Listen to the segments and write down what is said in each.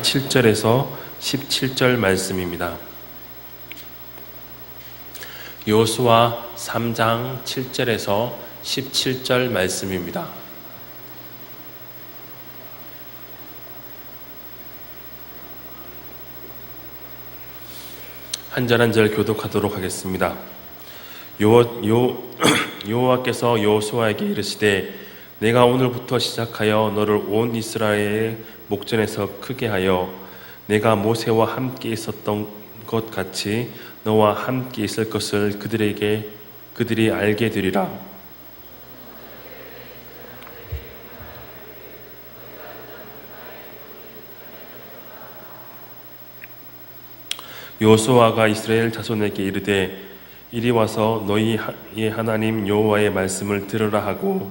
7절에서 17절 말씀입니다. 여호수아 3장 7절에서 17절 말씀입니다. 한 절 한 절 교독하도록 하겠습니다. 여호와께서 여호수아에게 이르시되 내가 오늘부터 시작하여 너를 온 이스라엘의 목전에서 크게 하여 내가 모세와 함께 있었던 것 같이 너와 함께 있을 것을 그들이 알게 되리라. 여호수아가 이스라엘 자손에게 이르되 이리 와서 너희의 하나님 여호와의 말씀을 들으라 하고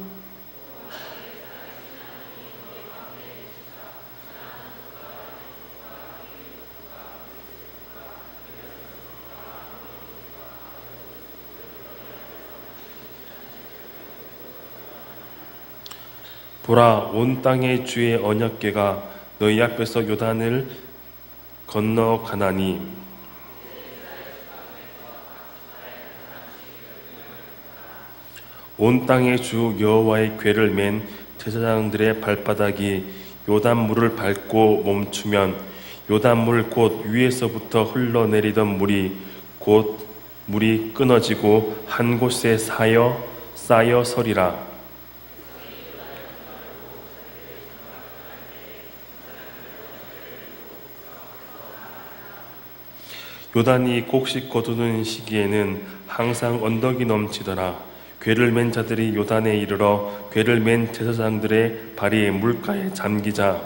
보라, 온 땅의 주의 언약궤가 너희 앞에서 요단을 건너가나니 온 땅의 주 여호와의 궤를 맨 제사장들의 발바닥이 요단물을 밟고 멈추면 요단물 곧 위에서부터 흘러내리던 물이 끊어지고 한 곳에 쌓여 서리라. 요단이 곡식 거두는 시기에는 항상 언덕이 넘치더라. 궤를 맨 자들이 요단에 이르러 궤를 맨 제사장들의 발이 물가에 잠기자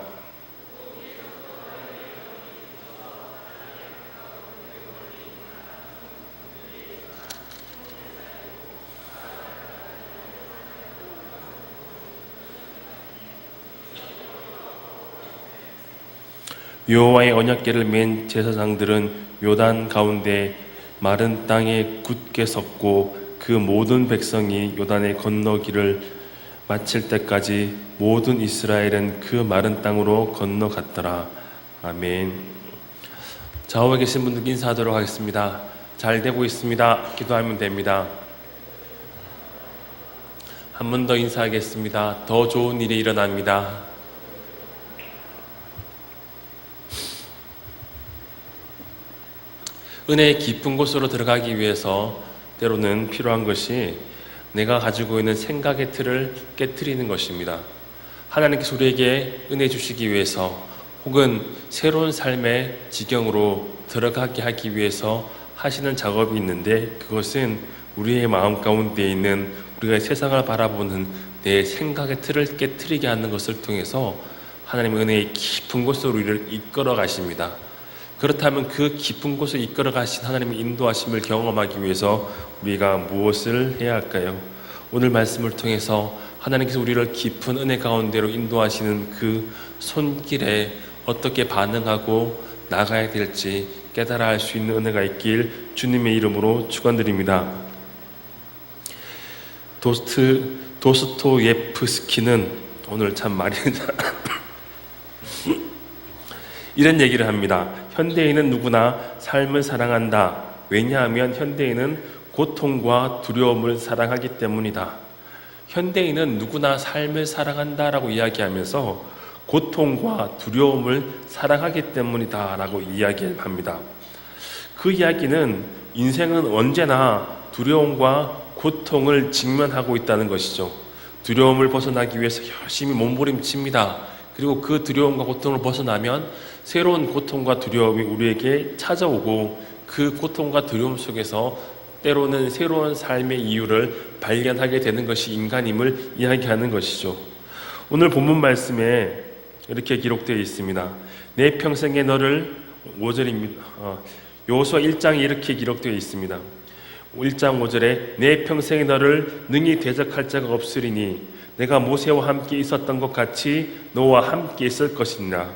여호와의 언약궤를 맨 제사장들은 요단 가운데 마른 땅에 굳게 섰고 그 모든 백성이 요단의 건너기를 마칠 때까지 모든 이스라엘은 그 마른 땅으로 건너갔더라. 아멘. 좌우에 계신 분들 인사하도록 하겠습니다. 잘 되고 있습니다. 기도하면 됩니다. 한 번 더 인사하겠습니다. 더 좋은 일이 일어납니다. 은혜의 깊은 곳으로 들어가기 위해서 때로는 필요한 것이 내가 가지고 있는 생각의 틀을 깨트리는 것입니다. 하나님께서 우리에게 은혜 주시기 위해서 혹은 새로운 삶의 지경으로 들어가게 하기 위해서 하시는 작업이 있는데 그것은 우리의 마음 가운데 있는 우리가 세상을 바라보는 내 생각의 틀을 깨트리게 하는 것을 통해서 하나님의 은혜의 깊은 곳으로 우리를 이끌어 가십니다. 그렇다면 그 깊은 곳을 이끌어 가신 하나님의 인도하심을 경험하기 위해서 우리가 무엇을 해야 할까요? 오늘 말씀을 통해서 하나님께서 우리를 깊은 은혜 가운데로 인도하시는 그 손길에 어떻게 반응하고 나가야 될지 깨달아 알 수 있는 은혜가 있길 주님의 이름으로 축원드립니다. 도스토예프스키는 오늘 참 말이 이런 얘기를 합니다. 현대인은 누구나 삶을 사랑한다. 왜냐하면 현대인은 고통과 두려움을 사랑하기 때문이다. 현대인은 누구나 삶을 사랑한다라고 이야기하면서 고통과 두려움을 사랑하기 때문이다 라고 이야기합니다. 그 이야기는 인생은 언제나 두려움과 고통을 직면하고 있다는 것이죠. 두려움을 벗어나기 위해서 열심히 몸부림칩니다. 그리고 그 두려움과 고통을 벗어나면 새로운 고통과 두려움이 우리에게 찾아오고 그 고통과 두려움 속에서 때로는 새로운 삶의 이유를 발견하게 되는 것이 인간임을 이야기하는 것이죠. 오늘 본문 말씀에 이렇게 기록되어 있습니다. 내 평생에 너를 5절입니다. 여호수아 1장에 이렇게 기록되어 있습니다. 1장 5절에 내 평생에 너를 능히 대적할 자가 없으리니 내가 모세와 함께 있었던 것 같이 너와 함께 있을 것이니라.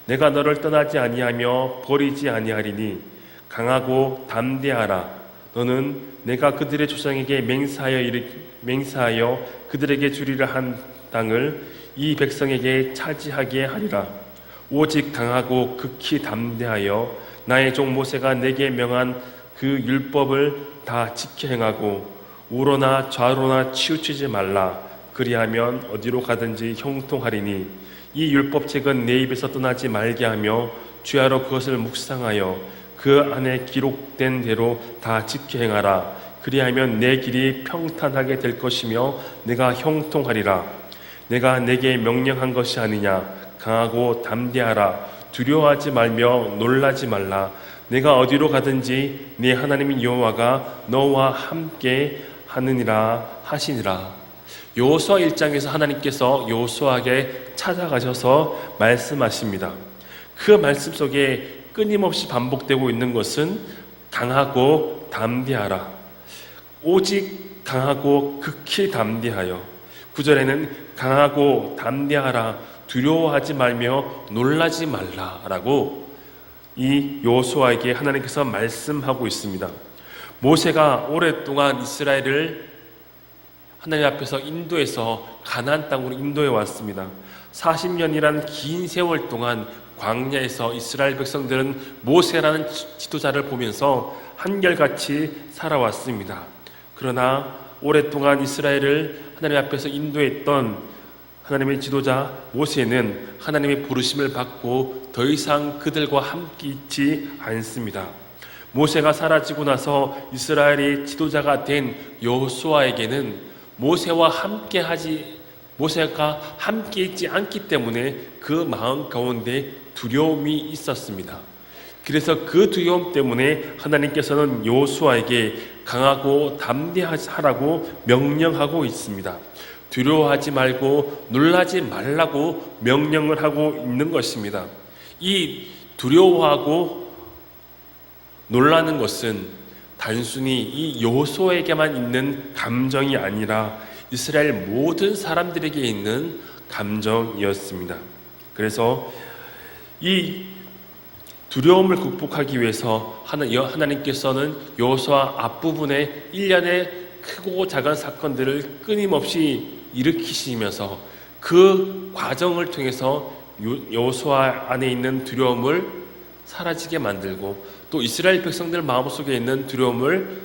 내가 너를 떠나지 아니하며 버리지 아니하리니 강하고 담대하라. 너는 내가 그들의 조상에게 맹세하여 그들에게 주리라 한 땅을 이 백성에게 차지하게 하리라. 오직 강하고 극히 담대하여 나의 종 모세가 내게 명한 그 율법을 다 지켜 행하고 우로나 좌로나 치우치지 말라. 그리하면 어디로 가든지 형통하리니 이 율법책은 내 입에서 떠나지 말게 하며 주야로 그것을 묵상하여 그 안에 기록된 대로 다 지켜 행하라. 그리하면 내 길이 평탄하게 될 것이며 내가 형통하리라. 내가 내게 명령한 것이 아니냐. 강하고 담대하라. 두려워하지 말며 놀라지 말라. 내가 어디로 가든지 네 하나님인 여호와가 너와 함께 하느니라 하시니라. 여호수아 1장에서 하나님께서 여호수아에게 찾아가셔서 말씀하십니다. 그 말씀 속에 끊임없이 반복되고 있는 것은 강하고 담대하라. 오직 강하고 극히 담대하여. 9절에는 강하고 담대하라. 두려워하지 말며 놀라지 말라라고 이 여호수아에게 하나님께서 말씀하고 있습니다. 모세가 오랫동안 이스라엘을 하나님 앞에서 인도해서 가나안 땅으로 인도해 왔습니다. 40년이란 긴 세월 동안 광야에서 이스라엘 백성들은 모세라는 지도자를 보면서 한결같이 살아왔습니다. 그러나 오랫동안 이스라엘을 하나님 앞에서 인도했던 하나님의 지도자 모세는 하나님의 부르심을 받고 더 이상 그들과 함께 있지 않습니다. 모세가 사라지고 나서 이스라엘의 지도자가 된 여호수아에게는 모세가 함께 있지 않기 때문에 그 마음 가운데 두려움이 있었습니다. 그래서 그 두려움 때문에 하나님께서는 여호수아에게 강하고 담대하라고 명령하고 있습니다. 두려워하지 말고 놀라지 말라고 명령을 하고 있는 것입니다. 이 두려워하고 놀라는 것은 단순히 이 여호수아에게만 있는 감정이 아니라 이스라엘 모든 사람들에게 있는 감정이었습니다. 그래서 이 두려움을 극복하기 위해서 하나님께서는 여호수아 앞부분에 일련의 크고 작은 사건들을 끊임없이 일으키시면서 그 과정을 통해서 여호수아 안에 있는 두려움을 사라지게 만들고 또 이스라엘 백성들 마음속에 있는 두려움을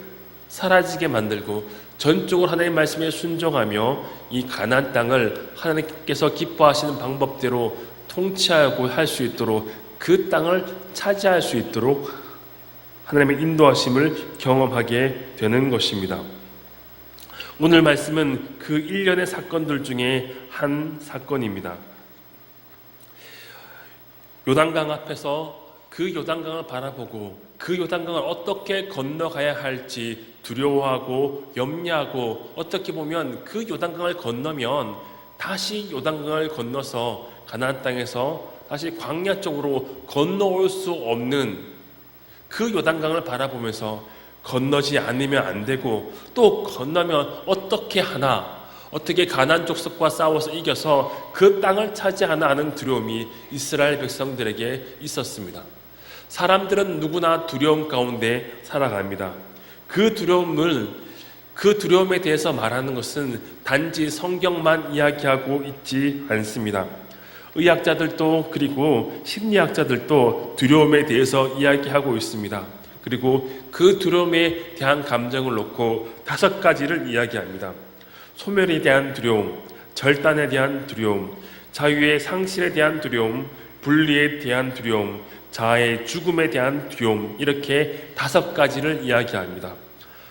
사라지게 만들고 전적으로 하나님 말씀에 순종하며 이 가나안 땅을 하나님께서 기뻐하시는 방법대로 통치하고 할 수 있도록 그 땅을 차지할 수 있도록 하나님의 인도하심을 경험하게 되는 것입니다. 오늘 말씀은 그 일련의 사건들 중에 한 사건입니다. 요단강 앞에서 그 요단강을 바라보고 그 요단강을 어떻게 건너가야 할지 두려워하고 염려하고 어떻게 보면 그 요단강을 건너면 다시 요단강을 건너서 가나안 땅에서 다시 광야 쪽으로 건너올 수 없는 그 요단강을 바라보면서 건너지 않으면 안 되고 또 건너면 어떻게 하나 어떻게 가나안 족속과 싸워서 이겨서 그 땅을 차지하나 하는 두려움이 이스라엘 백성들에게 있었습니다. 사람들은 누구나 두려움 가운데 살아갑니다. 그 두려움에 대해서 말하는 것은 단지 성경만 이야기하고 있지 않습니다. 의학자들도 그리고 심리학자들도 두려움에 대해서 이야기하고 있습니다. 그리고 그 두려움에 대한 감정을 놓고 5가지를 이야기합니다. 소멸에 대한 두려움, 절단에 대한 두려움, 자유의 상실에 대한 두려움, 분리에 대한 두려움, 자아의 죽음에 대한 두려움, 이렇게 5가지를 이야기합니다.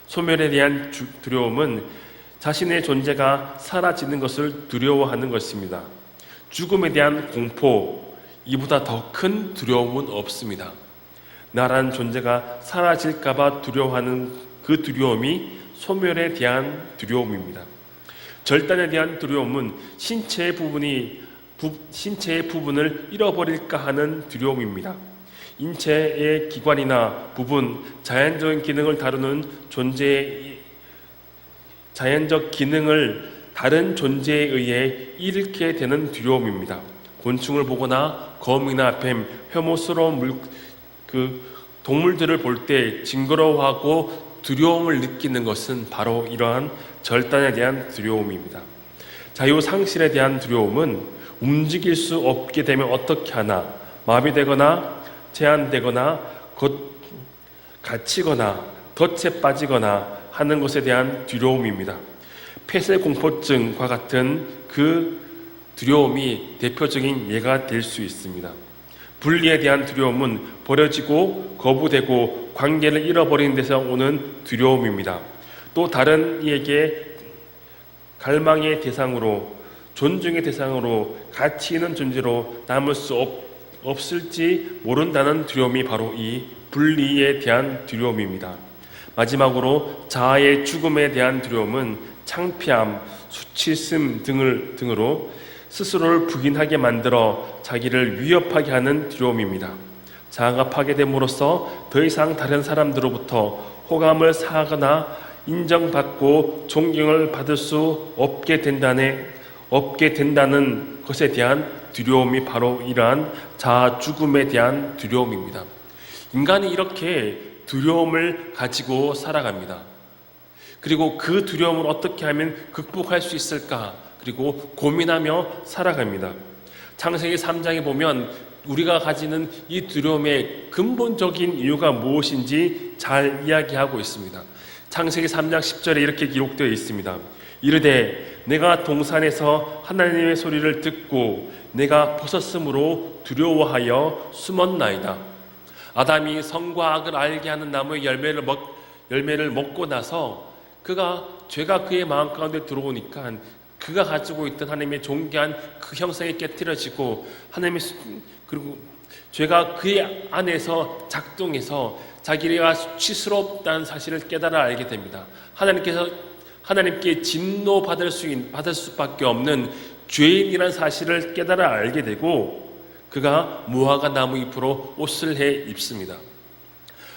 소멸에 대한 두려움은 자신의 존재가 사라지는 것을 두려워하는 것입니다. 죽음에 대한 공포, 이보다 더 큰 두려움은 없습니다. 나라는 존재가 사라질까봐 두려워하는 그 두려움이 소멸에 대한 두려움입니다. 절단에 대한 두려움은 신체의 부분을 잃어버릴까 하는 두려움입니다. 인체의 기관이나 부분, 자연적인 기능을 다루는 자연적 기능을 다른 존재에 의해 잃게 되는 두려움입니다. 곤충을 보거나 거미나 뱀, 혐오스러운 동물들을 볼 때 징그러워하고 두려움을 느끼는 것은 바로 이러한 절단에 대한 두려움입니다. 자유 상실에 대한 두려움은 움직일 수 없게 되면 어떻게 하나, 마비되거나 제한되거나 갇히거나 덫에 빠지거나 하는 것에 대한 두려움입니다. 폐쇄공포증과 같은 그 두려움이 대표적인 예가 될 수 있습니다. 분리에 대한 두려움은 버려지고 거부되고 관계를 잃어버리는 데서 오는 두려움입니다. 또 다른 이에게 갈망의 대상으로, 존중의 대상으로, 가치 있는 존재로 남을 수 없을지 모른다는 두려움이 바로 이 분리에 대한 두려움입니다. 마지막으로 자아의 죽음에 대한 두려움은 창피함, 수치심 등으로 스스로를 부인하게 만들어 자기를 위협하게 하는 두려움입니다. 자아가 파괴됨으로써 더 이상 다른 사람들로부터 호감을 사거나 인정받고 존경을 받을 수 없게 된다는 것에 대한 두려움이 바로 이러한 자아 죽음에 대한 두려움입니다. 인간이 이렇게 두려움을 가지고 살아갑니다. 그리고 그 두려움을 어떻게 하면 극복할 수 있을까? 그리고 고민하며 살아갑니다. 창세기 3장에 보면 우리가 가지는 이 두려움의 근본적인 이유가 무엇인지 잘 이야기하고 있습니다. 창세기 3장 10절에 이렇게 기록되어 있습니다. 이르되 내가 동산에서 하나님의 소리를 듣고 내가 벗었으므로 두려워하여 숨었나이다. 아담이 선과 악을 알게 하는 나무의 열매를 먹고 나서 죄가 그의 마음 가운데 들어오니까 그가 가지고 있던 하나님의 존귀한 그 형상이 깨트려지고 그리고 죄가 그의 안에서 작동해서 자기가 수치스럽다는 사실을 깨달아 알게 됩니다. 하나님께 진노받을 수밖에 없는 죄인이라는 사실을 깨달아 알게 되고 그가 무화과 나무 잎으로 옷을 해 입습니다.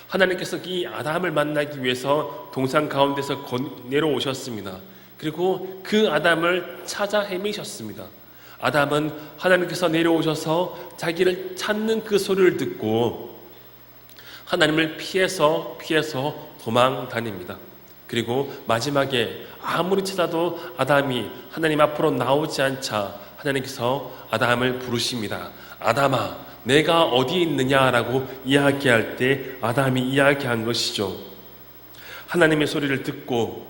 하나님께서 이 아담을 만나기 위해서 동산 가운데서 내려오셨습니다. 그리고 그 아담을 찾아 헤매셨습니다. 아담은 하나님께서 내려오셔서 자기를 찾는 그 소리를 듣고 하나님을 피해서 도망 다닙니다. 그리고 마지막에 아무리 찾아도 아담이 하나님 앞으로 나오지 않자 하나님께서 아담을 부르십니다. 아담아, 내가 어디 있느냐라고 이야기할 때 아담이 이야기한 것이죠. 하나님의 소리를 듣고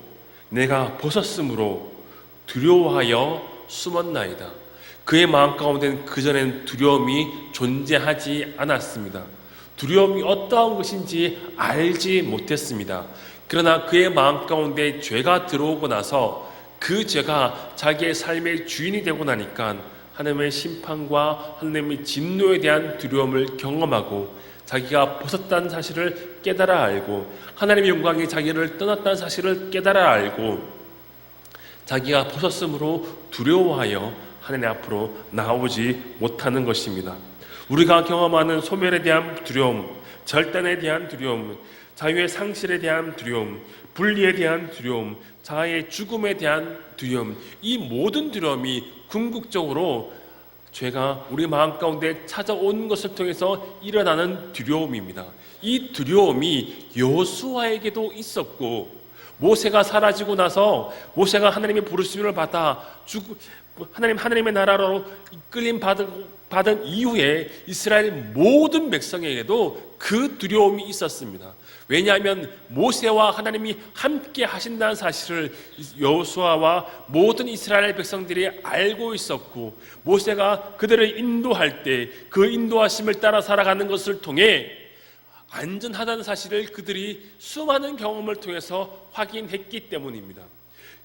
내가 벗었으므로 두려워하여 숨었나이다. 그의 마음 가운데는 그전엔 두려움이 존재하지 않았습니다. 두려움이 어떠한 것인지 알지 못했습니다. 그러나 그의 마음 가운데 죄가 들어오고 나서 그 죄가 자기의 삶의 주인이 되고 나니까 하나님의 심판과 하나님의 진노에 대한 두려움을 경험하고 자기가 벗었다는 사실을 깨달아 알고 하나님의 영광이 자기를 떠났다는 사실을 깨달아 알고 자기가 벗었으므로 두려워하여 하나님 앞으로 나오지 못하는 것입니다. 우리가 경험하는 소멸에 대한 두려움, 절단에 대한 두려움, 자유의 상실에 대한 두려움, 분리에 대한 두려움, 자아의 죽음에 대한 두려움, 이 모든 두려움이 궁극적으로 죄가 우리 마음 가운데 찾아온 것을 통해서 일어나는 두려움입니다. 이 두려움이 여호수아에게도 있었고 모세가 사라지고 나서 모세가 하나님의 부르심을 받아 하나님의 나라로 이끌림 받은 이후에 이스라엘 모든 백성에게도 그 두려움이 있었습니다. 왜냐하면 모세와 하나님이 함께 하신다는 사실을 여호수아와 모든 이스라엘 백성들이 알고 있었고 모세가 그들을 인도할 때 그 인도하심을 따라 살아가는 것을 통해 안전하다는 사실을 그들이 수많은 경험을 통해서 확인했기 때문입니다.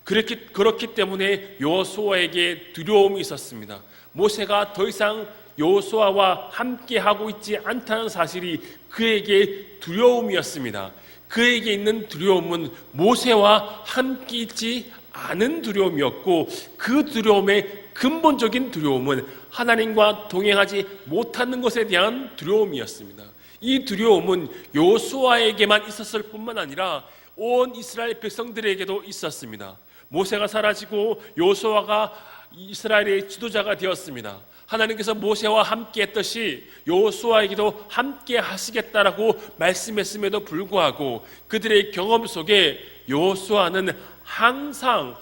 그렇기 때문에 여호수아에게 두려움이 있었습니다. 모세가 더 이상 여호수아와 함께 하고 있지 않다는 사실이 그에게 두려움이었습니다. 그에게 있는 두려움은 모세와 함께 있지 않은 두려움이었고 그 두려움의 근본적인 두려움은 하나님과 동행하지 못하는 것에 대한 두려움이었습니다. 이 두려움은 여호수아에게만 있었을 뿐만 아니라 온 이스라엘 백성들에게도 있었습니다. 모세가 사라지고 여호수아가 이스라엘의 지도자가 되었습니다. 하나님께서 모세와 함께 했듯이 여호수아에게도 함께 하시겠다라고 말씀했음에도 불구하고 그들의 경험 속에 여호수아는 항상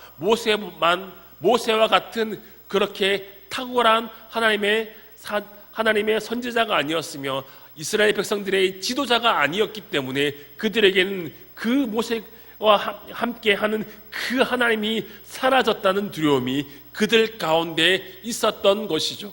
모세와 같은 그렇게 탁월한 하나님의 선지자가 아니었으며 이스라엘 백성들의 지도자가 아니었기 때문에 그들에게는 그 모세와 함께 하는 그 하나님이 사라졌다는 두려움이 그들 가운데 있었던 것이죠.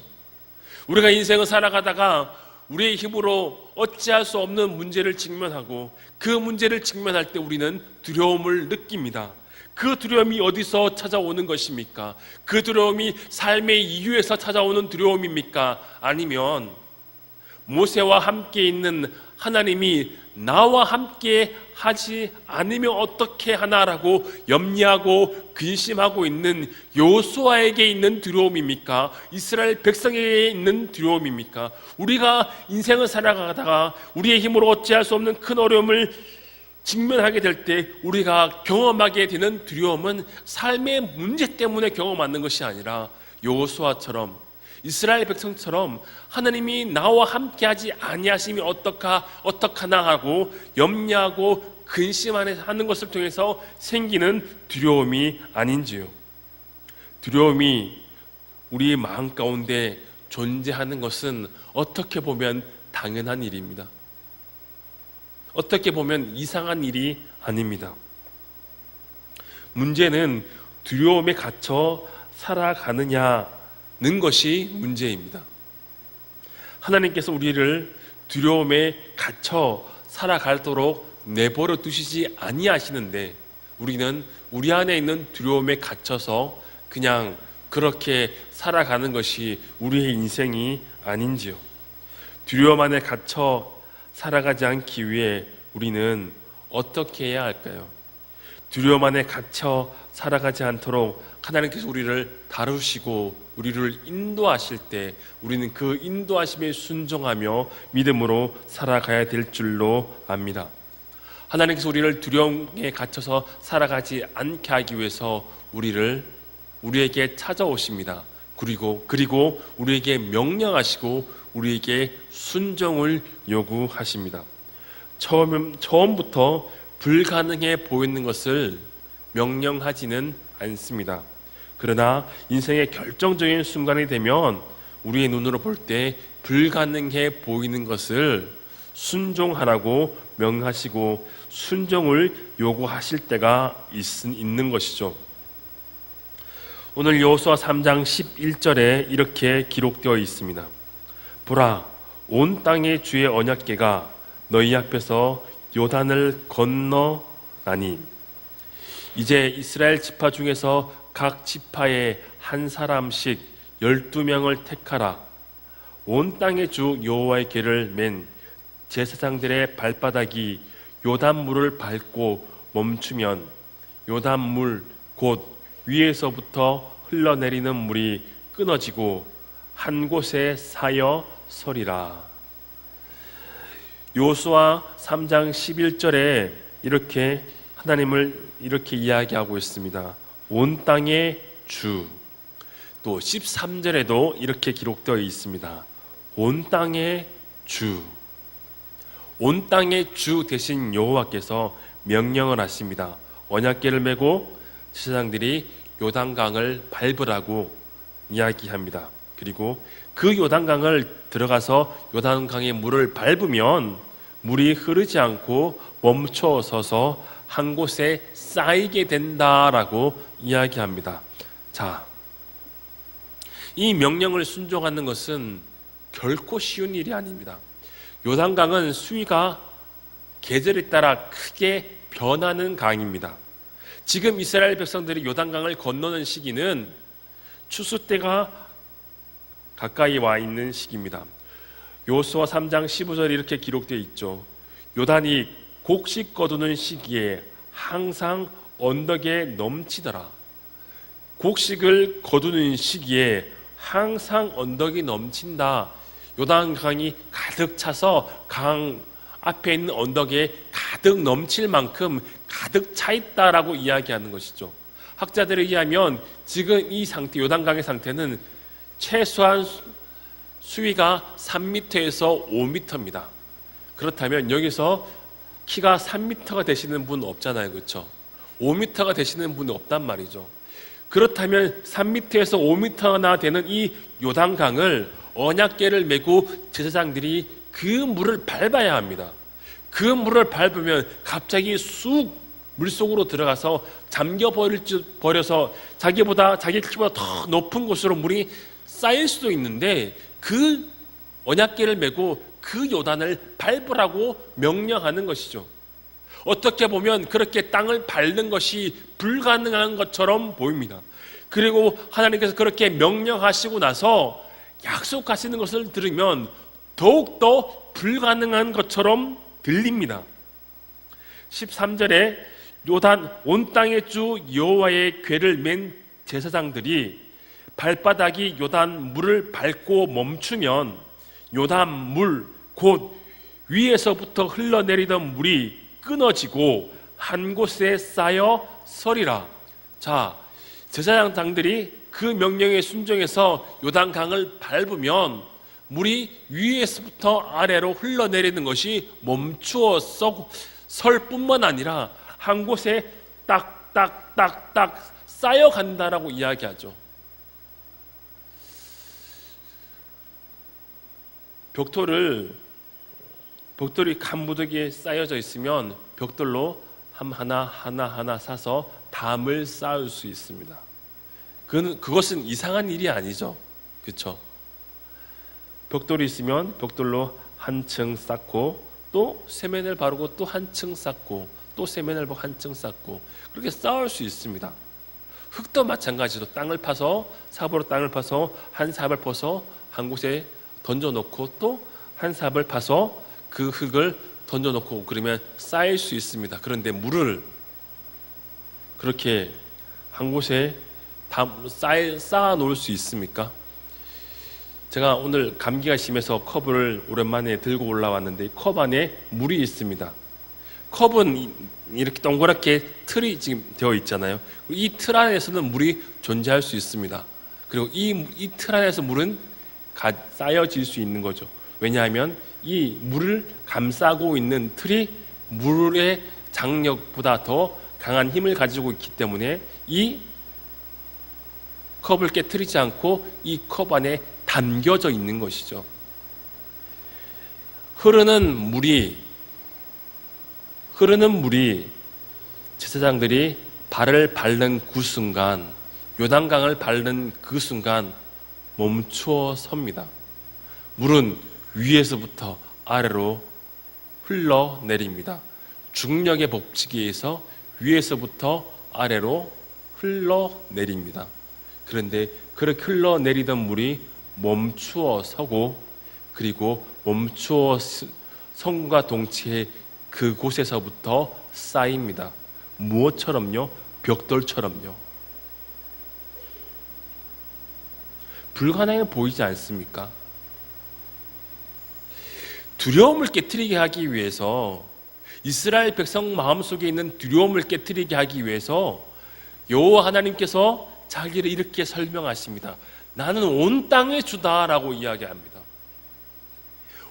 우리가 인생을 살아가다가 우리의 힘으로 어찌할 수 없는 문제를 직면하고 그 문제를 직면할 때 우리는 두려움을 느낍니다. 그 두려움이 어디서 찾아오는 것입니까? 그 두려움이 삶의 이유에서 찾아오는 두려움입니까? 아니면 모세와 함께 있는 하나님이 나와 함께 하지 않으면 어떻게 하나라고 염려하고 근심하고 있는 여호수아에게 있는 두려움입니까? 이스라엘 백성에게 있는 두려움입니까? 우리가 인생을 살아가다가 우리의 힘으로 어찌할 수 없는 큰 어려움을 직면하게 될 때 우리가 경험하게 되는 두려움은 삶의 문제 때문에 경험하는 것이 아니라 여호수아처럼 이스라엘 백성처럼 하나님이 나와 함께하지 아니하심이 어떡하나 하고 염려하고 근심하는 것을 통해서 생기는 두려움이 아닌지요. 두려움이 우리 마음 가운데 존재하는 것은 어떻게 보면 당연한 일입니다. 어떻게 보면 이상한 일이 아닙니다. 문제는 두려움에 갇혀 살아가느냐는 것이 문제입니다. 하나님께서 우리를 두려움에 갇혀 살아가도록 내버려 두시지 아니하시는데 우리는 우리 안에 있는 두려움에 갇혀서 그냥 그렇게 살아가는 것이 우리의 인생이 아닌지요. 두려움 안에 갇혀 살아가지 않기 위해 우리는 어떻게 해야 할까요? 두려움 안에 갇혀 살아가지 않도록 하나님께서 우리를 다루시고 우리를 인도하실 때 우리는 그 인도하심에 순종하며 믿음으로 살아가야 될 줄로 압니다. 하나님께서 우리를 두려움에 갇혀서 살아가지 않게 하기 위해서 우리에게 찾아오십니다. 그리고 우리에게 명령하시고 우리에게 순종을 요구하십니다. 처음부터 불가능해 보이는 것을 명령하지는 않습니다. 그러나 인생의 결정적인 순간이 되면 우리의 눈으로 볼 때 불가능해 보이는 것을 순종하라고 명하시고 순종을 요구하실 때가 있는 것이죠. 오늘 여호수아 3장 11절에 이렇게 기록되어 있습니다. 보라, 온 땅의 주의 언약궤가 너희 앞에서 요단을 건너나니 이제 이스라엘 지파 중에서 각 지파에 한 사람씩 12명을 택하라. 온 땅의 주 여호와의 궤를 맨 제사장들의 발바닥이 요단물을 밟고 멈추면 요단물 곧 위에서부터 흘러내리는 물이 끊어지고 한 곳에 쌓여 서리라. 여호수아 3장 11절에 이렇게 하나님을 이렇게 이야기하고 있습니다. 온 땅의 주. 또 13절에도 이렇게 기록되어 있습니다. 온 땅의 주. 온 땅의 주 대신 여호와께서 명령을 하십니다. 언약궤를 메고 제사장들이 요단강을 밟으라고 이야기합니다. 그리고 그 요단강을 들어가서 요단강의 물을 밟으면 물이 흐르지 않고 멈춰 서서 한 곳에 쌓이게 된다라고 이야기합니다. 자, 이 명령을 순종하는 것은 결코 쉬운 일이 아닙니다. 요단강은 수위가 계절에 따라 크게 변하는 강입니다. 지금 이스라엘 백성들이 요단강을 건너는 시기는 추수 때가 가까이 와 있는 시기입니다. 여호수아 3장 15절에 이렇게 기록되어 있죠. 요단이 곡식 거두는 시기에 항상 언덕에 넘치더라. 곡식을 거두는 시기에 항상 언덕이 넘친다. 요단강이 가득 차서 강 앞에 있는 언덕에 가득 넘칠 만큼 가득 차 있다라고 이야기하는 것이죠. 학자들에 의하면 지금 이 상태, 요단강의 상태는 최소한 수위가 3m에서 5m입니다. 그렇다면 여기서 키가 3m가 되시는 분 없잖아요. 그렇죠? 5m가 되시는 분이 없단 말이죠. 그렇다면 3m에서 5m나 되는 이 요단강을 언약궤를 메고 제사장들이 그 물을 밟아야 합니다. 그 물을 밟으면 갑자기 쑥 물속으로 들어가서 버려서 자기 키보다 더 높은 곳으로 물이 쌓일 수도 있는데, 그 언약궤를 메고 그 요단을 밟으라고 명령하는 것이죠. 어떻게 보면 그렇게 땅을 밟는 것이 불가능한 것처럼 보입니다. 그리고 하나님께서 그렇게 명령하시고 나서 약속하시는 것을 들으면 더욱더 불가능한 것처럼 들립니다. 13절에 요단 온 땅의 주 여호와의 궤를 맨 제사장들이 발바닥이 요단 물을 밟고 멈추면 요단 물 곧 위에서부터 흘러내리던 물이 끊어지고 한 곳에 쌓여 서리라. 자, 제사장들이 그 명령에 순종해서 요단강을 밟으면 물이 위에서부터 아래로 흘러내리는 것이 멈추어 설 뿐만 아니라 한 곳에 딱딱딱딱 쌓여간다라고 이야기하죠. 벽돌이 간무더기에 쌓여져 있으면 벽돌로 하나 사서 담을 쌓을 수 있습니다. 그것은 이상한 일이 아니죠. 그렇죠? 벽돌이 있으면 벽돌로 한층 쌓고 또 세면을 바르고 또 한층 쌓고 또 세면을 바르고 한층 쌓고 그렇게 쌓을 수 있습니다. 흙도 마찬가지로 땅을 파서 삽으로 땅을 파서 한 삽을 퍼서 한 곳에 던져놓고 또 한 삽을 파서 그 흙을 던져놓고 그러면 쌓일 수 있습니다. 그런데 물을 그렇게 한 곳에 쌓아 놓을 수 있습니까? 제가 오늘 감기가 심해서 컵을 오랜만에 들고 올라왔는데 컵 안에 물이 있습니다. 컵은 이렇게 동그랗게 틀이 지금 되어 있잖아요. 이 틀 안에서는 물이 존재할 수 있습니다. 그리고 이 틀 안에서 물은 쌓여질 수 있는 거죠. 왜냐하면 이 물을 감싸고 있는 틀이 물의 장력보다 더 강한 힘을 가지고 있기 때문에 이 컵을 깨트리지 않고 이 컵 안에 담겨져 있는 것이죠. 흐르는 물이 제사장들이 발을 밟는 그 순간, 요단강을 밟는 그 순간 멈추어 섭니다. 물은 위에서부터 아래로 흘러내립니다. 중력의 법칙에 의해서 위에서부터 아래로 흘러내립니다. 그런데 그렇게 흘러내리던 물이 멈추어 서고, 그리고 멈추어 성과 동시에 그곳에서부터 쌓입니다. 무엇처럼요? 벽돌처럼요. 불가능해 보이지 않습니까? 두려움을 깨트리게 하기 위해서, 이스라엘 백성 마음속에 있는 두려움을 깨트리게 하기 위해서 여호와 하나님께서 자기를 이렇게 설명하십니다. 나는 온 땅의 주다라고 이야기합니다.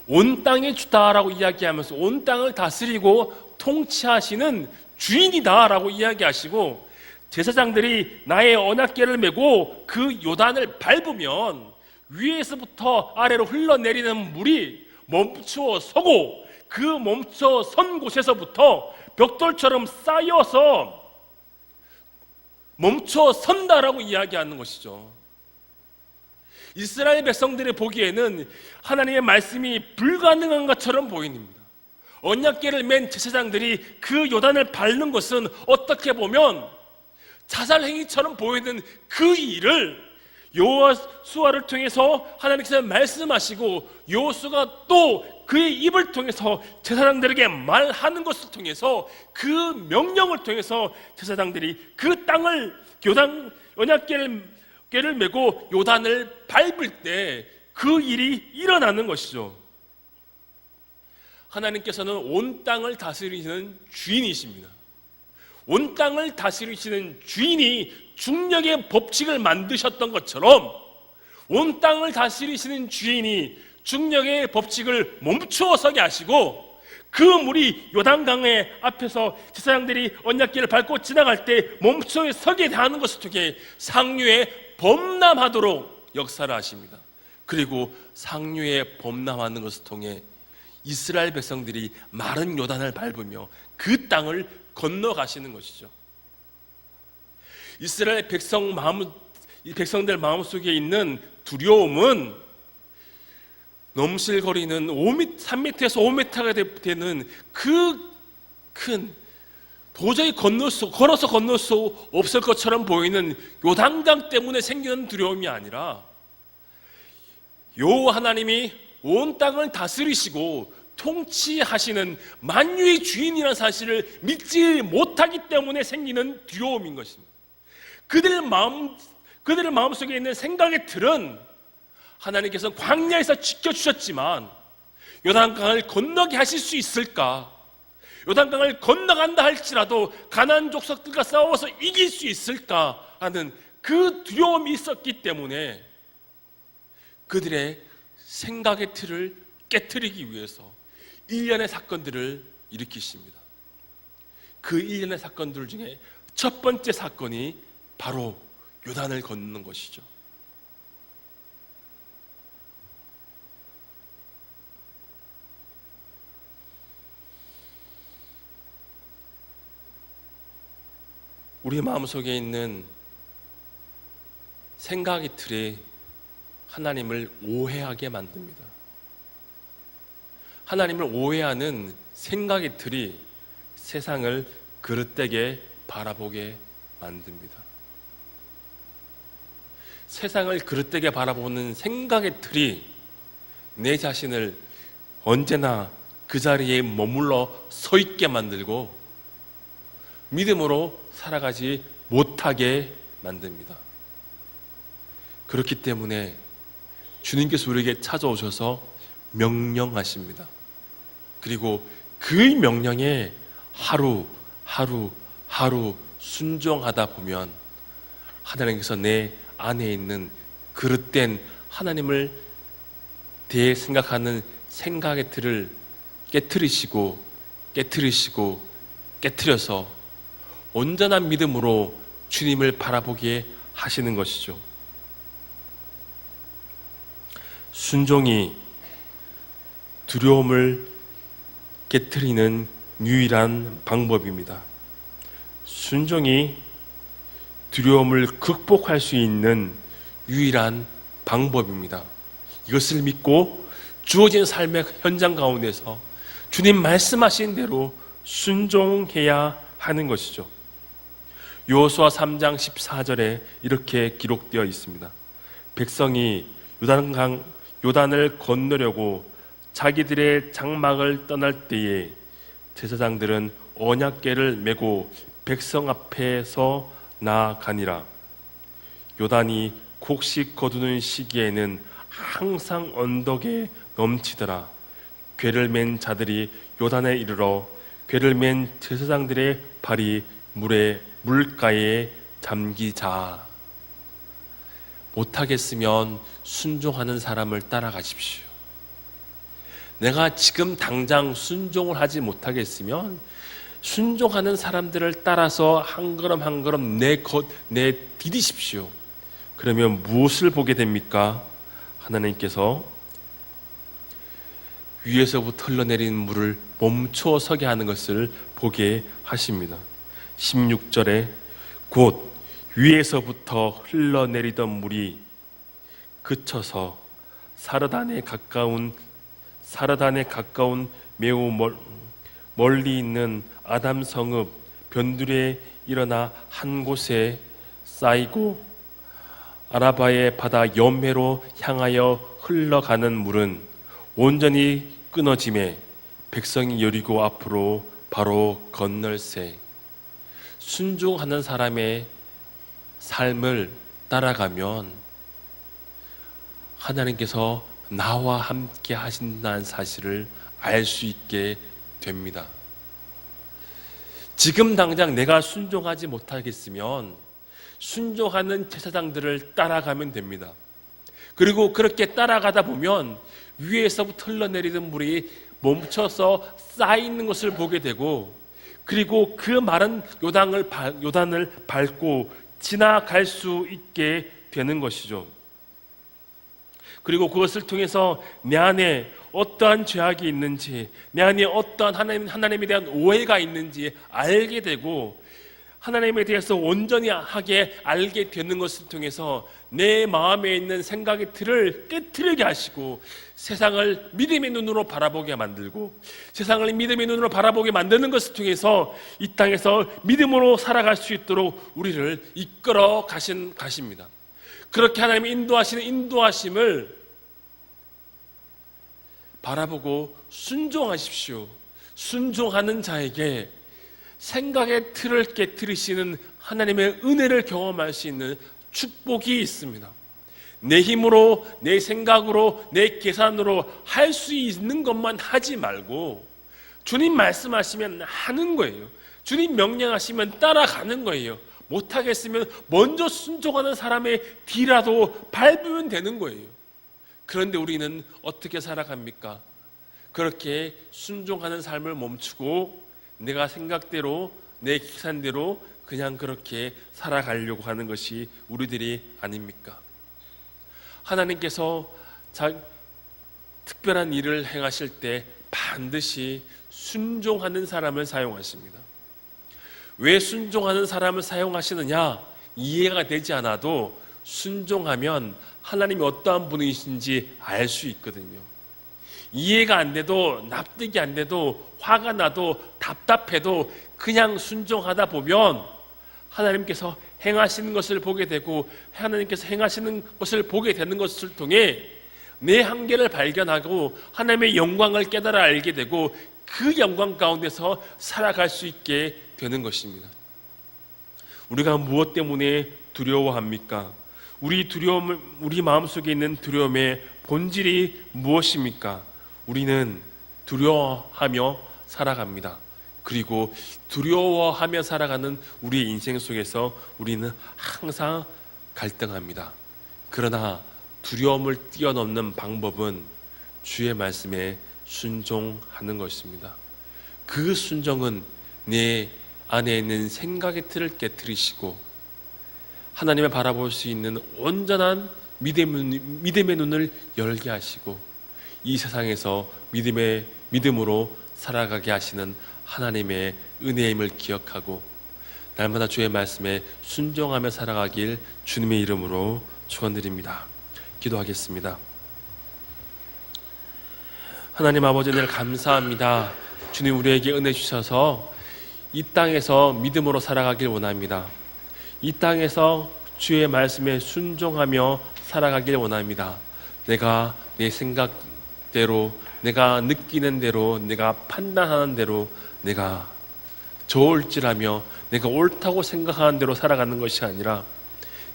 온 땅의 주다라고 이야기하면서 온 땅을 다스리고 통치하시는 주인이다라고 이야기하시고, 제사장들이 나의 언약궤를 메고 그 요단을 밟으면 위에서부터 아래로 흘러내리는 물이 멈추어 서고, 그 멈춰 선 곳에서부터 벽돌처럼 쌓여서 멈춰 선다라고 이야기하는 것이죠. 이스라엘 백성들이 보기에는 하나님의 말씀이 불가능한 것처럼 보입니다. 언약궤를 맨 제사장들이 그 요단을 밟는 것은 어떻게 보면 자살행위처럼 보이는 그 일을 여호수아를 통해서 하나님께서 말씀하시고, 여호수아가 또 그의 입을 통해서 제사장들에게 말하는 것을 통해서, 그 명령을 통해서 제사장들이 그 땅을 언약궤를 메고 요단을 밟을 때 그 일이 일어나는 것이죠. 하나님께서는 온 땅을 다스리시는 주인이십니다. 온 땅을 다스리시는 주인이 중력의 법칙을 만드셨던 것처럼, 온 땅을 다스리시는 주인이 중력의 법칙을 멈추어 서게 하시고, 그 물이 요단강의 앞에서 제사장들이 언약궤를 밟고 지나갈 때 멈춰 서게 하는 것을 통해 상류에 범람하도록 역사를 하십니다. 그리고 상류에 범람하는 것을 통해 이스라엘 백성들이 마른 요단을 밟으며 그 땅을 건너가시는 것이죠. 이스라엘 백성들 마음속에 있는 두려움은 넘실거리는 3m에서 5m가 되는 그 큰, 도저히 걸어서 건널 수 없을 것처럼 보이는 요단강 때문에 생기는 두려움이 아니라 여호와 하나님이 온 땅을 다스리시고 통치하시는 만유의 주인이라는 사실을 믿지 못하기 때문에 생기는 두려움인 것입니다. 그들의 마음속에 있는 생각의 틀은 하나님께서 광야에서 지켜주셨지만 요단강을 건너게 하실 수 있을까? 요단강을 건너간다 할지라도 가나안 족속들과 싸워서 이길 수 있을까 하는 그 두려움이 있었기 때문에 그들의 생각의 틀을 깨트리기 위해서 일련의 사건들을 일으키십니다. 그 일련의 사건들 중에 첫 번째 사건이 바로 요단을 건너는 것이죠. 우리 마음속에 있는 생각의 틀이 하나님을 오해하게 만듭니다. 하나님을 오해하는 생각의 틀이 세상을 그릇되게 바라보게 만듭니다. 세상을 그릇되게 바라보는 생각의 틀이 내 자신을 언제나 그 자리에 머물러 서 있게 만들고 믿음으로 살아가지 못하게 만듭니다. 그렇기 때문에 주님께서 우리에게 찾아오셔서 명령하십니다. 그리고 그 명령에 하루 순종하다 보면 하나님께서 내 안에 있는 그릇된 하나님을 대해 생각하는 생각의 틀을 깨트려서 온전한 믿음으로 주님을 바라보게 하시는 것이죠. 순종이 두려움을 깨트리는 유일한 방법입니다. 순종이 두려움을 극복할 수 있는 유일한 방법입니다. 이것을 믿고 주어진 삶의 현장 가운데서 주님 말씀하신 대로 순종해야 하는 것이죠. 여호수아 3장 14절에 이렇게 기록되어 있습니다. 백성이 요단을 건너려고 자기들의 장막을 떠날 때에 제사장들은 언약궤를 메고 백성 앞에서 나아가니라. 요단이 곡식 거두는 시기에는 항상 언덕에 넘치더라. 궤를 맨 자들이 요단에 이르러 궤를 맨 제사장들의 발이 물가에 잠기자. 못하겠으면 순종하는 사람을 따라가십시오. 내가 지금 당장 순종을 하지 못하겠으면 순종하는 사람들을 따라서 한 걸음 한 걸음 내디디십시오. 그러면 무엇을 보게 됩니까? 하나님께서 위에서부터 흘러내리는 물을 멈춰 서게 하는 것을 보게 하십니다. 16절에 곧 위에서부터 흘러내리던 물이 그쳐서 사르단에 가까운 매우 멀리 있는 아담 성읍 변두리에 일어나 한 곳에 쌓이고 아라바의 바다 연매로 향하여 흘러가는 물은 온전히 끊어짐에 백성이 여리고 앞으로 바로 건널세. 순종하는 사람의 삶을 따라가면 하나님께서 나와 함께 하신다는 사실을 알 수 있게 됩니다. 지금 당장 내가 순종하지 못하겠으면 순종하는 제사장들을 따라가면 됩니다. 그리고 그렇게 따라가다 보면 위에서부터 흘러내리는 물이 멈춰서 쌓이는 것을 보게 되고, 그리고 그 마른 요단을 밟고 지나갈 수 있게 되는 것이죠. 그리고 그것을 통해서 내 안에 어떠한 죄악이 있는지, 내 안에 어떠한 하나님에 대한 오해가 있는지 알게 되고, 하나님에 대해서 온전히 하게 알게 되는 것을 통해서 내 마음에 있는 생각의 틀을 깨트리게 하시고, 세상을 믿음의 눈으로 바라보게 만들고, 세상을 믿음의 눈으로 바라보게 만드는 것을 통해서 이 땅에서 믿음으로 살아갈 수 있도록 우리를 이끌어 가십니다. 그렇게 하나님의 인도하시는 인도하심을 바라보고 순종하십시오. 순종하는 자에게 생각의 틀을 깨트리시는 하나님의 은혜를 경험할 수 있는 축복이 있습니다. 내 힘으로, 내 생각으로, 내 계산으로 할 수 있는 것만 하지 말고 주님 말씀하시면 하는 거예요. 주님 명령하시면 따라가는 거예요. 못하겠으면 먼저 순종하는 사람의 뒤라도 밟으면 되는 거예요. 그런데 우리는 어떻게 살아갑니까? 그렇게 순종하는 삶을 멈추고 내가 생각대로, 내 계산대로 그냥 그렇게 살아가려고 하는 것이 우리들이 아닙니까? 하나님께서 특별한 일을 행하실 때 반드시 순종하는 사람을 사용하십니다. 왜 순종하는 사람을 사용하시느냐? 이해가 되지 않아도 순종하면 하나님이 어떠한 분이신지 알 수 있거든요. 이해가 안 돼도, 납득이 안 돼도, 화가 나도, 답답해도 그냥 순종하다 보면 하나님께서 행하시는 것을 보게 되고, 하나님께서 행하시는 것을 보게 되는 것을 통해 내 한계를 발견하고 하나님의 영광을 깨달아 알게 되고, 그 영광 가운데서 살아갈 수 있게 되는 것입니다. 우리가 무엇 때문에 두려워합니까? 우리 마음속에 있는 두려움의 본질이 무엇입니까? 우리는 두려워하며 살아갑니다. 그리고 두려워하며 살아가는 우리의 인생 속에서 우리는 항상 갈등합니다. 그러나 두려움을 뛰어넘는 방법은 주의 말씀에 순종하는 것입니다. 그 순종은 내 안에 있는 생각의 틀을 깨트리시고 하나님을 바라볼 수 있는 온전한 믿음의 눈을 열게 하시고, 이 세상에서 믿음으로 살아가게 하시는 하나님의 은혜임을 기억하고 날마다 주의 말씀에 순종하며 살아가길 주님의 이름으로 축원드립니다. 기도하겠습니다. 하나님 아버지, 늘 감사합니다. 주님, 우리에게 은혜 주셔서 이 땅에서 믿음으로 살아가길 원합니다. 이 땅에서 주의 말씀에 순종하며 살아가길 원합니다. 내가 내 생각대로, 내가 느끼는 대로, 내가 판단하는 대로, 내가 좋을지라며 내가 옳다고 생각하는 대로 살아가는 것이 아니라,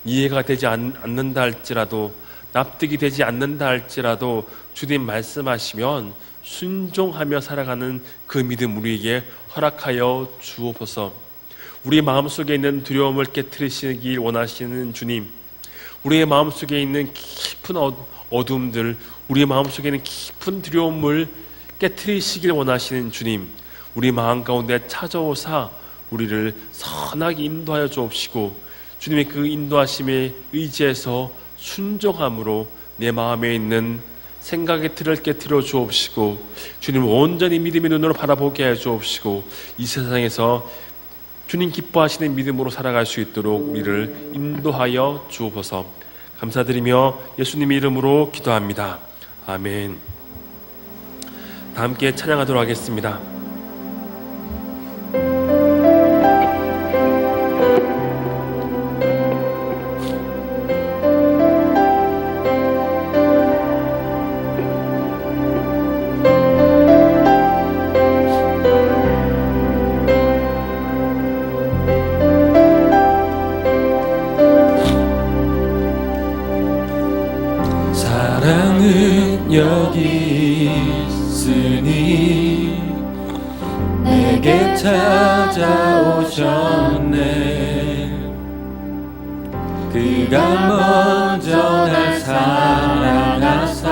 이해가 되지 않는다 할지라도, 납득이 되지 않는다 할지라도 주님 말씀하시면 순종하며 살아가는 그 믿음 우리에게 허락하여 주옵소서. 우리 마음속에 있는 두려움을 깨트리시길 원하시는 주님, 우리의 마음속에 있는 깊은 어둠들, 우리 마음속에 있는 깊은 두려움을 깨트리시길 원하시는 주님, 우리 마음 가운데 찾아오사 우리를 선하게 인도하여 주옵시고, 주님의 그 인도하심에 의지해서 순종함으로 내 마음에 있는 생각의 틀을 깨트려 주옵시고, 주님 온전히 믿음의 눈으로 바라보게 해 주옵시고, 이 세상에서 주님 기뻐하시는 믿음으로 살아갈 수 있도록 우리를 인도하여 주옵소서. 감사드리며 예수님의 이름으로 기도합니다. 아멘. 다 함께 찬양하도록 하겠습니다. 사랑은 여기 있으니 내게 찾아오셨네. 그가 먼저 날 사랑하사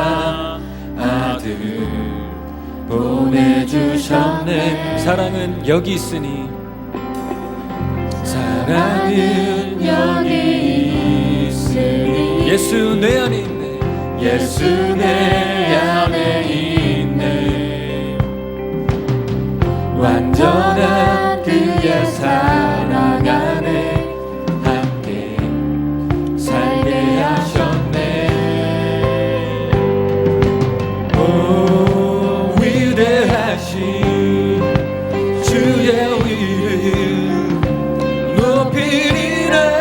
아들 보내주셨네. 사랑은 여기 있으니, 사랑은 여기 있으니 예수 내 안에 있네. 예수 내 안에 있네. 완전한 그의 사랑 안에 함께 살게 하셨네. 오 위대하신 주의 이름 높이리라.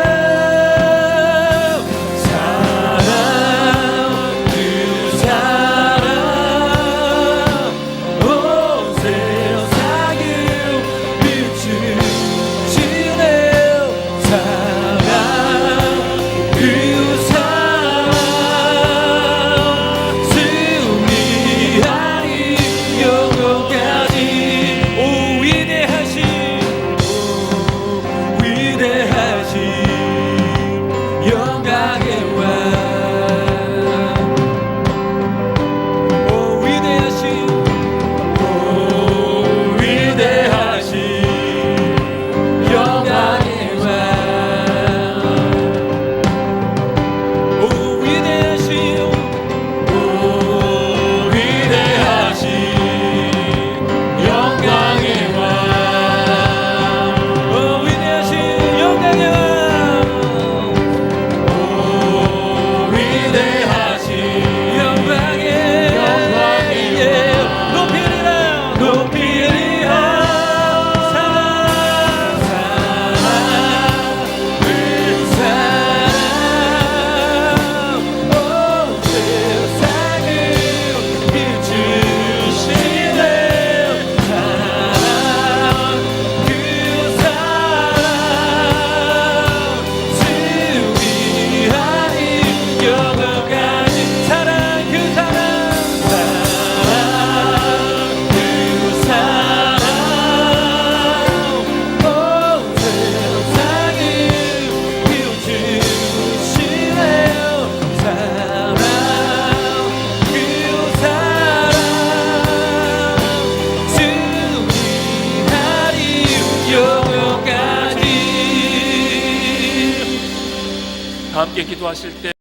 함께 기도하실 때